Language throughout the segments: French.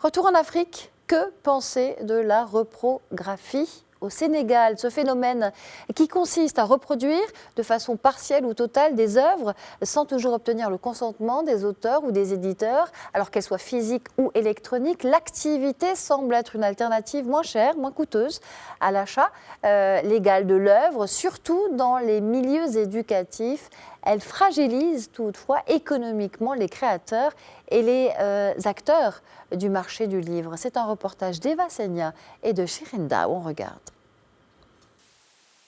Retour en Afrique, que penser de la reprographie au Sénégal, ce phénomène qui consiste à reproduire de façon partielle ou totale des œuvres sans toujours obtenir le consentement des auteurs ou des éditeurs, alors qu'elles soient physiques ou électroniques. L'activité semble être une alternative moins chère, moins coûteuse à l'achat légal de l'œuvre, surtout dans les milieux éducatifs. Elle fragilise toutefois économiquement les créateurs et les acteurs du marché du livre. C'est un reportage d'Eva Senia et de Shirinda. On regarde.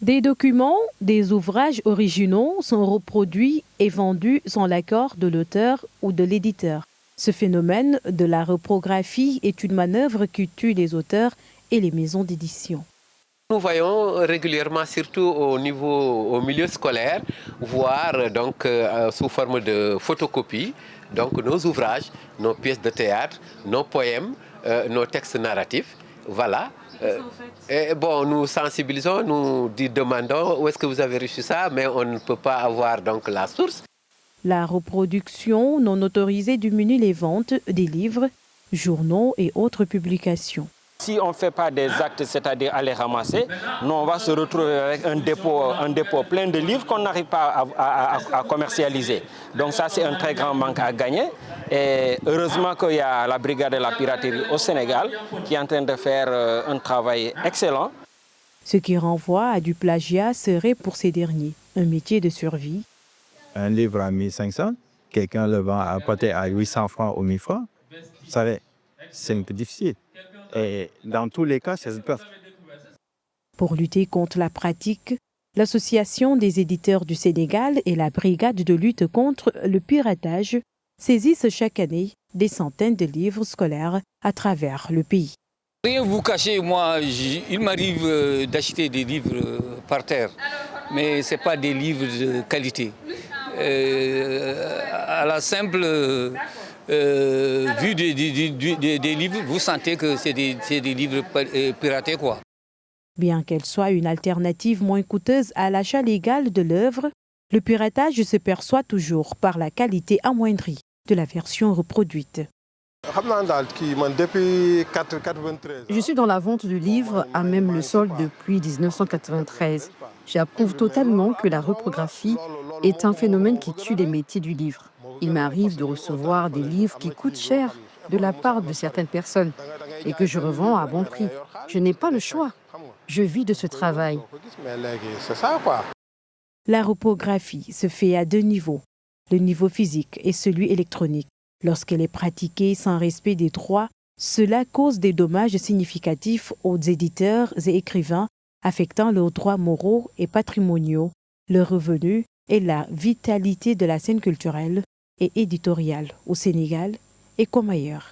Des documents, des ouvrages originaux sont reproduits et vendus sans l'accord de l'auteur ou de l'éditeur. Ce phénomène de la reprographie est une manœuvre qui tue les auteurs et les maisons d'édition. Nous voyons régulièrement, surtout au milieu scolaire, voir donc sous forme de photocopie donc nos ouvrages, nos pièces de théâtre, nos poèmes, nos textes narratifs. Voilà. Et bon, nous sensibilisons, nous demandons où est-ce que vous avez reçu ça, mais on ne peut pas avoir donc la source. La reproduction non autorisée diminue les ventes des livres, journaux et autres publications. Si on ne fait pas des actes, c'est-à-dire aller ramasser, nous on va se retrouver avec un dépôt plein de livres qu'on n'arrive pas à commercialiser. Donc ça, c'est un très grand manque à gagner. Et heureusement qu'il y a la brigade de la piraterie au Sénégal qui est en train de faire un travail excellent. Ce qui renvoie à du plagiat serait pour ces derniers un métier de survie. Un livre à 1500, quelqu'un le vend peut-être à 800 francs ou 1000 francs. Vous savez, c'est un peu difficile. Et dans tous les cas, c'est peur. Pour lutter contre la pratique, l'Association des éditeurs du Sénégal et la Brigade de lutte contre le piratage saisissent chaque année des centaines de livres scolaires à travers le pays. Rien vous cacher, moi, il m'arrive d'acheter des livres par terre, mais ce n'est pas des livres de qualité. À la simple vue des livres, vous sentez que c'est des livres piratés, quoi. Bien qu'elle soit une alternative moins coûteuse à l'achat légal de l'œuvre, le piratage se perçoit toujours par la qualité amoindrie de la version reproduite. Je suis dans la vente du livre à même le sol depuis 1993. J'approuve totalement que la reprographie est un phénomène qui tue les métiers du livre. Il m'arrive de recevoir des livres qui coûtent cher de la part de certaines personnes et que je revends à bon prix. Je n'ai pas le choix. Je vis de ce travail. La reprographie se fait à deux niveaux, le niveau physique et celui électronique. Lorsqu'elle est pratiquée sans respect des droits, cela cause des dommages significatifs aux éditeurs et écrivains, affectant leurs droits moraux et patrimoniaux, leurs revenus et la vitalité de la scène culturelle et éditoriale au Sénégal et comme ailleurs.